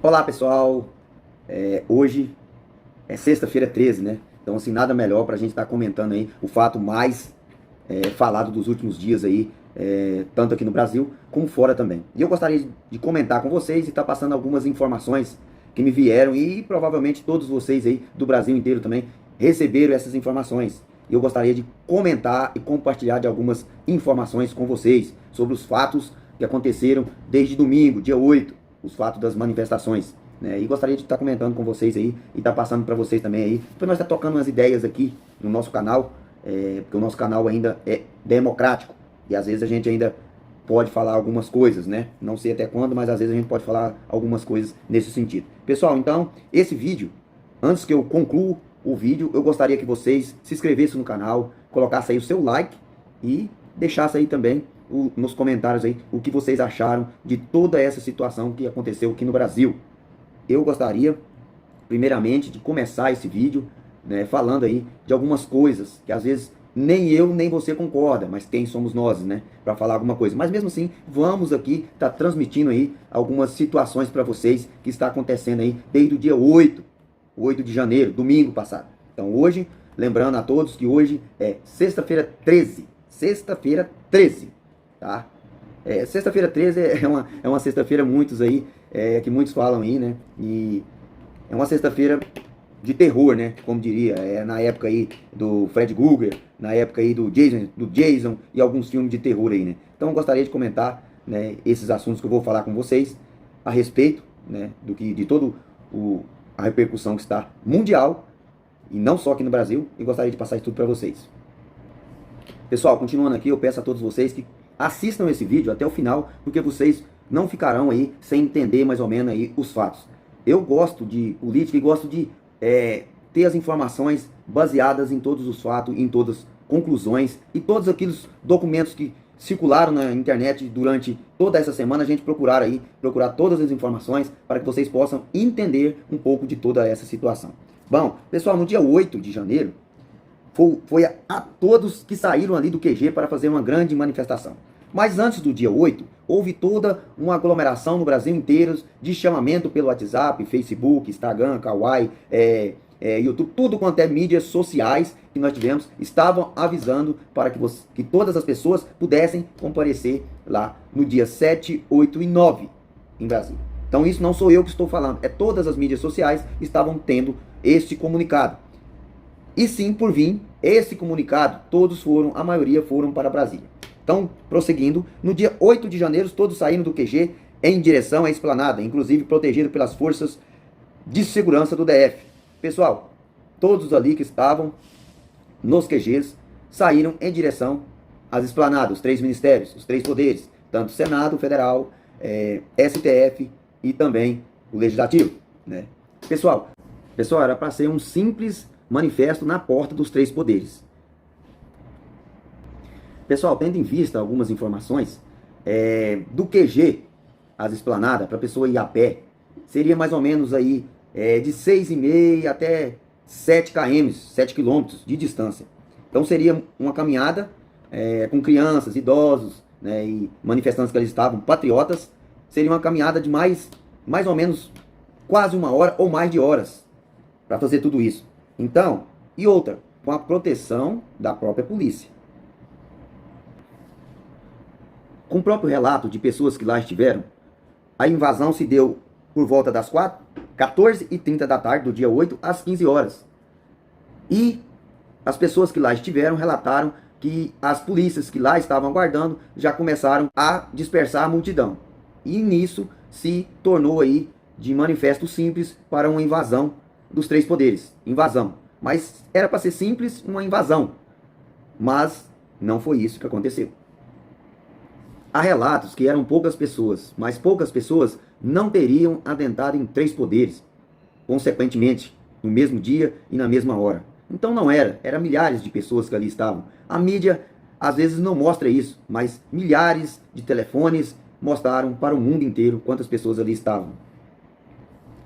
Olá pessoal, hoje é sexta-feira 13, né? Então assim, nada melhor para a gente estar comentando aí o fato mais falado dos últimos dias aí, tanto aqui no Brasil como fora também. E eu gostaria de comentar com vocês e estar passando algumas informações que me vieram e provavelmente todos vocês aí do Brasil inteiro também receberam essas informações. E eu gostaria de comentar e compartilhar de algumas informações com vocês sobre os fatos que aconteceram desde domingo, dia 8, os fatos das manifestações. Né? E gostaria de estar comentando com vocês aí e estar passando para vocês também aí, para nós estar tocando umas ideias aqui no nosso canal, porque o nosso canal ainda é democrático e às vezes a gente ainda pode falar algumas coisas, né? Não sei até quando, mas às vezes a gente pode falar algumas coisas nesse sentido. Pessoal, então, esse vídeo, antes que eu conclua o vídeo, eu gostaria que vocês se inscrevessem no canal, colocassem aí o seu like e deixassem aí também nos comentários aí o que vocês acharam de toda essa situação que aconteceu aqui no Brasil. Eu gostaria, primeiramente, de começar esse vídeo, né, falando aí de algumas coisas que às vezes nem eu nem você concorda, mas quem somos nós, né, para falar alguma coisa. Mas mesmo assim, vamos aqui estar transmitindo aí algumas situações para vocês que está acontecendo aí desde o dia 8 de janeiro, domingo passado. Então hoje, lembrando a todos que hoje é sexta-feira 13, tá? Sexta-feira 13 é uma sexta-feira, muitos aí, que muitos falam aí, né? E é uma sexta-feira de terror, né? Como diria, na época aí do Fred Krueger, na época aí do Jason e alguns filmes de terror aí, né? Então eu gostaria de comentar, né, esses assuntos que eu vou falar com vocês a respeito, né, de todo a repercussão que está mundial e não só aqui no Brasil, e gostaria de passar isso tudo para vocês. Pessoal, continuando aqui, eu peço a todos vocês que assistam esse vídeo até o final, porque vocês não ficarão aí sem entender mais ou menos aí os fatos. Eu gosto de política e gosto de ter as informações baseadas em todos os fatos, em todas as conclusões e todos aqueles documentos que circularam na internet durante toda essa semana, a gente procurar todas as informações para que vocês possam entender um pouco de toda essa situação. Bom, pessoal, no dia 8 de janeiro, foi a todos que saíram ali do QG para fazer uma grande manifestação. Mas antes do dia 8, houve toda uma aglomeração no Brasil inteiro de chamamento pelo WhatsApp, Facebook, Instagram, Kawaii, YouTube, tudo quanto é mídias sociais que nós tivemos, estavam avisando para que todas as pessoas pudessem comparecer lá no dia 7, 8 e 9 em Brasília. Então isso não sou eu que estou falando, todas as mídias sociais estavam tendo este comunicado. E sim, por vir esse comunicado, a maioria foram para Brasília. Então, prosseguindo, no dia 8 de janeiro, todos saíram do QG em direção à esplanada, inclusive protegido pelas forças de segurança do DF. Pessoal, todos ali que estavam nos QGs saíram em direção às esplanadas, os três ministérios, os três poderes, tanto Senado Federal, STF e também o Legislativo, né? Pessoal, era para ser um simples manifesto na porta dos três poderes. Pessoal, tendo em vista algumas informações, do QG às esplanadas, para a pessoa ir a pé, seria mais ou menos aí de 6,5 até 7 km, 7 quilômetros de distância. Então seria uma caminhada com crianças, idosos, né, e manifestantes que eles estavam, patriotas, seria uma caminhada de mais ou menos quase uma hora ou mais de horas para fazer tudo isso. Então, e outra, com a proteção da própria polícia. Com o próprio relato de pessoas que lá estiveram, a invasão se deu por volta das 14h30 da tarde, do dia 8, às 15 horas. E as pessoas que lá estiveram relataram que as polícias que lá estavam aguardando já começaram a dispersar a multidão. E nisso se tornou aí de manifesto simples para uma invasão dos três poderes. Invasão. Mas era para ser simples uma invasão. Mas não foi isso que aconteceu. Há relatos que eram poucas pessoas, mas poucas pessoas não teriam adentrado em três poderes, consequentemente, no mesmo dia e na mesma hora. Então não era milhares de pessoas que ali estavam. A mídia às vezes não mostra isso, mas milhares de telefones mostraram para o mundo inteiro quantas pessoas ali estavam.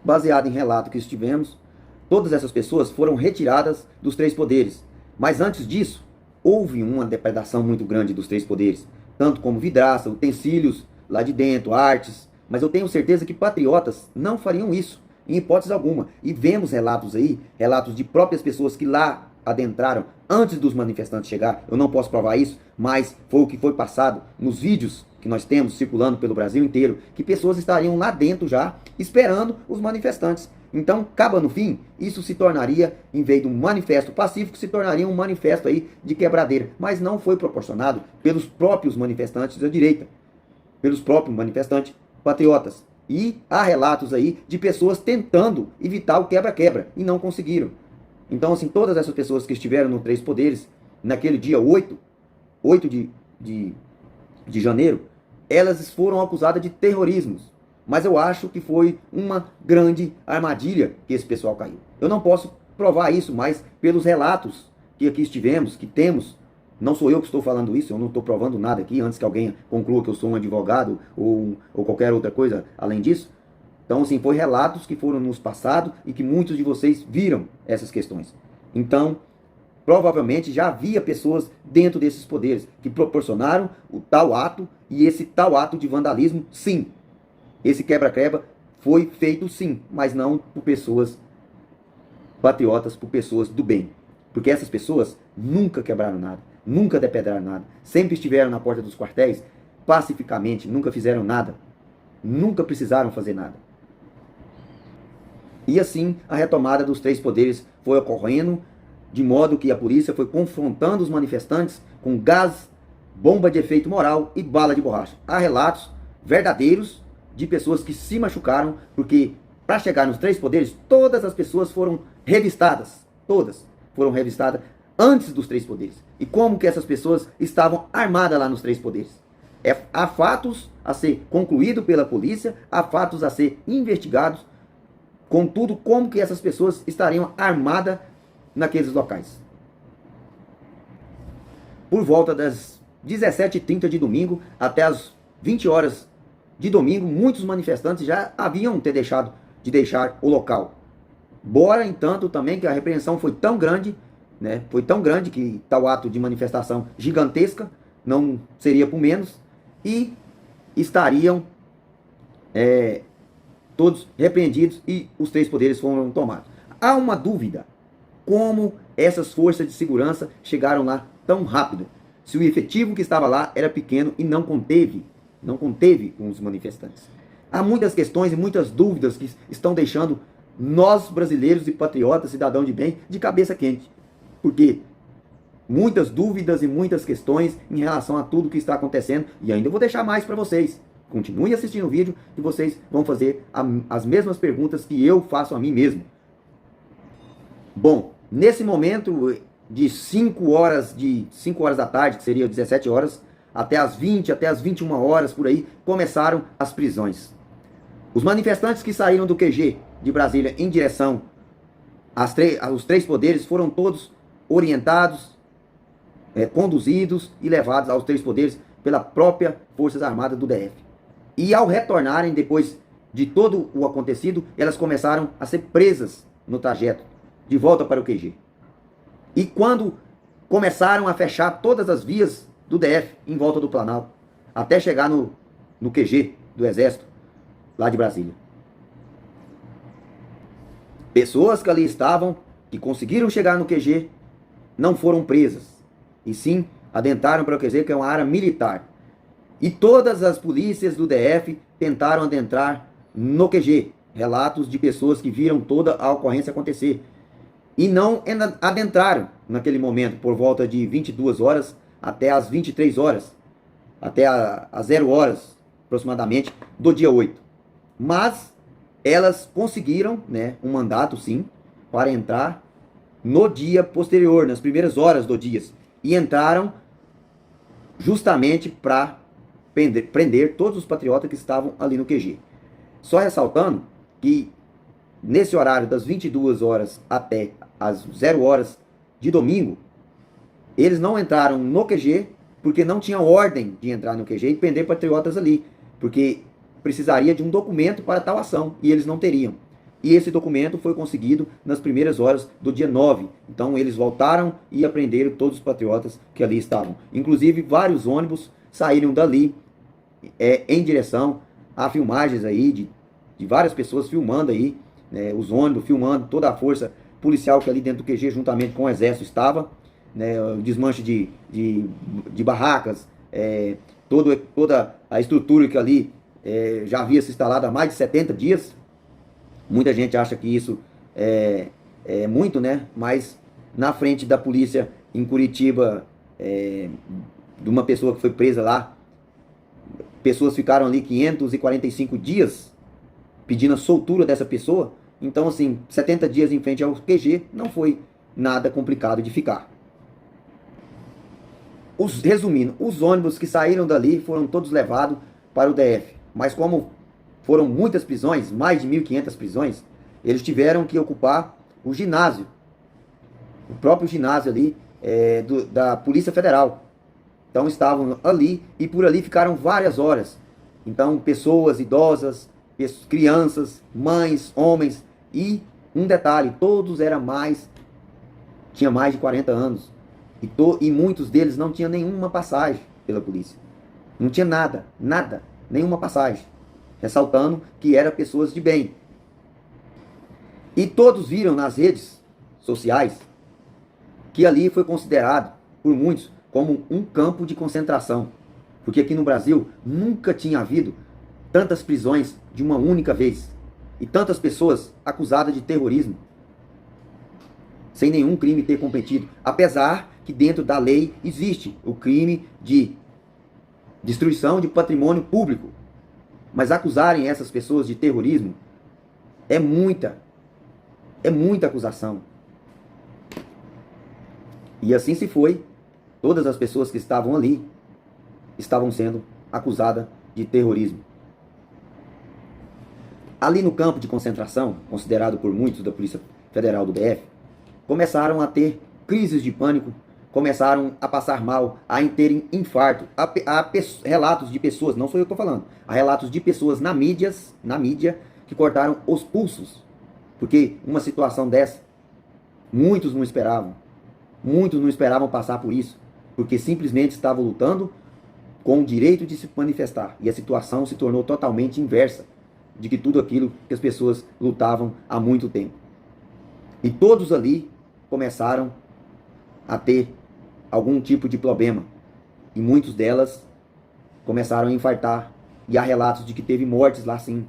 Baseado em relato que estivemos, todas essas pessoas foram retiradas dos três poderes. Mas antes disso, houve uma depredação muito grande dos três poderes, tanto como vidraça, utensílios lá de dentro, artes, Mas eu tenho certeza que patriotas não fariam isso, em hipótese alguma. E vemos relatos aí, relatos de próprias pessoas que lá adentraram antes dos manifestantes chegar. Eu não posso provar isso, mas foi o que foi passado nos vídeos que nós temos circulando pelo Brasil inteiro, que pessoas estariam lá dentro já, esperando os manifestantes. Então, acaba no fim, isso se tornaria, em vez de um manifesto pacífico, se tornaria um manifesto aí de quebradeira. Mas não foi proporcionado pelos próprios manifestantes da direita, pelos próprios manifestantes patriotas. E há relatos aí de pessoas tentando evitar o quebra-quebra e não conseguiram. Então, assim, todas essas pessoas que estiveram no Três Poderes, naquele dia 8 de janeiro, elas foram acusadas de terrorismo. Mas eu acho que foi uma grande armadilha que esse pessoal caiu. Eu não posso provar isso, mas pelos relatos que aqui estivemos, que temos, não sou eu que estou falando isso, eu não estou provando nada aqui, antes que alguém conclua que eu sou um advogado ou qualquer outra coisa além disso. Então, assim, foi relatos que foram nos passados e que muitos de vocês viram essas questões. Então, provavelmente já havia pessoas dentro desses poderes que proporcionaram o tal ato, e esse tal ato de vandalismo, sim. Esse quebra-quebra foi feito sim, mas não por pessoas patriotas, por pessoas do bem. Porque essas pessoas nunca quebraram nada, nunca depedraram nada, sempre estiveram na porta dos quartéis pacificamente, nunca fizeram nada, nunca precisaram fazer nada. E assim a retomada dos três poderes foi ocorrendo, de modo que a polícia foi confrontando os manifestantes com gás, bomba de efeito moral e bala de borracha. Há relatos verdadeiros de pessoas que se machucaram, porque para chegar nos três poderes, todas as pessoas foram revistadas. Todas foram revistadas antes dos três poderes. E como que essas pessoas estavam armadas lá nos três poderes? Há fatos a ser concluído pela polícia, há fatos a ser investigados. Contudo, como que essas pessoas estariam armadas naqueles locais? Por volta das 17h30 de domingo até as 20 horas de domingo, muitos manifestantes já haviam deixar o local. Bora, entanto, também que a repreensão foi tão grande, né? Foi tão grande que tal ato de manifestação gigantesca não seria por menos, e estariam todos repreendidos e os três poderes foram tomados. Há uma dúvida: como essas forças de segurança chegaram lá tão rápido? Se o efetivo que estava lá era pequeno e não conteve com os manifestantes. Há muitas questões e muitas dúvidas que estão deixando nós brasileiros e patriotas, cidadão de bem, de cabeça quente. Porque muitas dúvidas e muitas questões em relação a tudo que está acontecendo, e ainda vou deixar mais para vocês. Continue assistindo o vídeo e vocês vão fazer as mesmas perguntas que eu faço a mim mesmo. Bom, nesse momento de 5 horas da tarde, que seria 17 horas, até as 20, até as 21 horas, por aí, começaram as prisões. Os manifestantes que saíram do QG de Brasília em direção aos três poderes foram todos orientados, conduzidos e levados aos três poderes pela própria Forças Armadas do DF. E ao retornarem, depois de todo o acontecido, elas começaram a ser presas no trajeto de volta para o QG. E quando começaram a fechar todas as vias do DF em volta do Planalto, até chegar no QG do Exército, lá de Brasília. Pessoas que ali estavam, que conseguiram chegar no QG, não foram presas, e sim adentraram para o QG, que é uma área militar. E todas as polícias do DF tentaram adentrar no QG. Relatos de pessoas que viram toda a ocorrência acontecer. E não adentraram naquele momento, por volta de 22 horas até as 23 horas, até as 0 horas aproximadamente do dia 8. Mas elas conseguiram, né, um mandato sim, para entrar no dia posterior, nas primeiras horas do dia. E entraram justamente para prender todos os patriotas que estavam ali no QG. Só ressaltando que nesse horário das 22 horas até as 0 horas de domingo, eles não entraram no QG porque não tinham ordem de entrar no QG e prender patriotas ali, porque precisaria de um documento para tal ação e eles não teriam. E esse documento foi conseguido nas primeiras horas do dia 9. Então eles voltaram e apreenderam todos os patriotas que ali estavam. Inclusive vários ônibus saíram dali em direção Há filmagens aí de várias pessoas filmando aí, né, os ônibus, filmando toda a força policial que ali dentro do QG, juntamente com o exército, estava, né, o desmanche de barracas, toda a estrutura que ali já havia se instalado há mais de 70 dias. Muita gente acha que isso é muito, né? Mas na frente da polícia em Curitiba, de uma pessoa que foi presa lá, pessoas ficaram ali 545 dias pedindo a soltura dessa pessoa. Então, assim, 70 dias em frente ao QG não foi nada complicado de ficar. Resumindo, os ônibus que saíram dali foram todos levados para o DF. Mas como foram muitas prisões, mais de 1.500 prisões, eles tiveram que ocupar o ginásio. O próprio ginásio ali da Polícia Federal. Então estavam ali e por ali ficaram várias horas. Então pessoas idosas, crianças, mães, homens e um detalhe, todos tinha mais de 40 anos. E muitos deles não tinham nenhuma passagem pela polícia. Não tinha nada, nenhuma passagem. Ressaltando que eram pessoas de bem. E todos viram nas redes sociais que ali foi considerado por muitos como um campo de concentração. Porque aqui no Brasil nunca tinha havido tantas prisões de uma única vez. E tantas pessoas acusadas de terrorismo. Sem nenhum crime ter cometido. Apesar que dentro da lei existe o crime de destruição de patrimônio público. Mas acusarem essas pessoas de terrorismo é muita acusação. E assim se foi. Todas as pessoas que estavam ali estavam sendo acusadas de terrorismo. Ali no campo de concentração, considerado por muitos da Polícia Federal do DF, começaram a ter crises de pânico, começaram a passar mal, a terem infarto. Há relatos de pessoas, não sou eu que estou falando, há relatos de pessoas na mídia que cortaram os pulsos. Porque uma situação dessa, muitos não esperavam. Muitos não esperavam passar por isso. Porque simplesmente estavam lutando com o direito de se manifestar. E a situação se tornou totalmente inversa de que tudo aquilo que as pessoas lutavam há muito tempo. E todos ali começaram a ter algum tipo de problema. E muitas delas começaram a infartar. E há relatos de que teve mortes lá sim.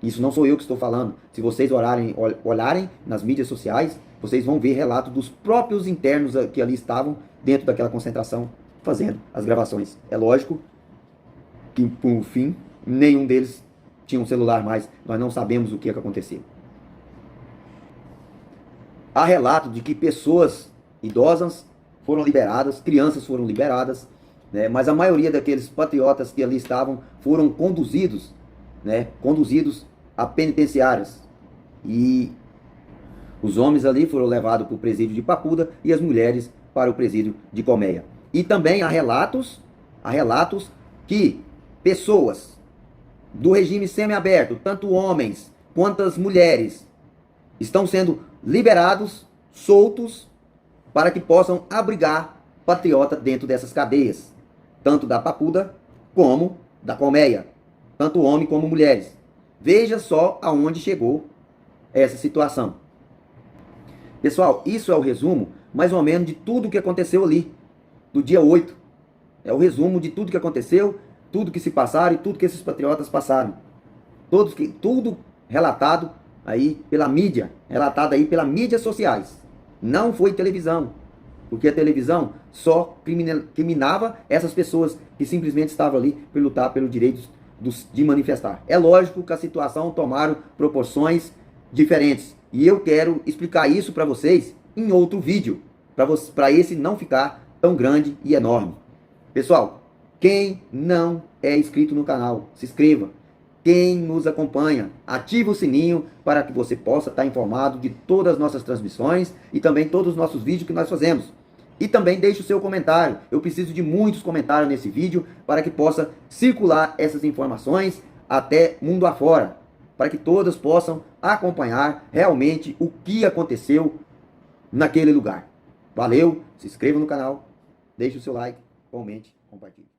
Isso não sou eu que estou falando. Se vocês olharem nas mídias sociais, vocês vão ver relatos dos próprios internos que ali estavam dentro daquela concentração fazendo as gravações. É lógico que, por fim, nenhum deles tinha um celular mais. Nós não sabemos o que aconteceu. Há relato de que pessoas idosas foram liberadas, crianças foram liberadas, né? Mas a maioria daqueles patriotas que ali estavam foram conduzidos a penitenciárias. E os homens ali foram levados para o presídio de Papuda e as mulheres para o presídio de Colmeia. E também há relatos que pessoas do regime semiaberto, tanto homens quanto as mulheres, estão sendo liberados, soltos, para que possam abrigar patriota dentro dessas cadeias, tanto da Papuda como da Colmeia, tanto homens como mulheres. Veja só aonde chegou essa situação. Pessoal, isso é o resumo, mais ou menos, de tudo que aconteceu ali, do dia 8. É o resumo de tudo que aconteceu, tudo que se passaram e tudo que esses patriotas passaram. Tudo relatado aí pela mídia, relatado aí pelas mídias sociais. Não foi televisão, porque a televisão só criminava essas pessoas que simplesmente estavam ali para lutar pelos direitos de manifestar. É lógico que a situação tomaram proporções diferentes. E eu quero explicar isso para vocês em outro vídeo, para esse não ficar tão grande e enorme. Pessoal, quem não é inscrito no canal, se inscreva. Quem nos acompanha, ative o sininho para que você possa estar informado de todas as nossas transmissões e também todos os nossos vídeos que nós fazemos. E também deixe o seu comentário. Eu preciso de muitos comentários nesse vídeo para que possa circular essas informações até mundo afora, para que todos possam acompanhar realmente o que aconteceu naquele lugar. Valeu, se inscreva no canal, deixe o seu like, comente, compartilhe.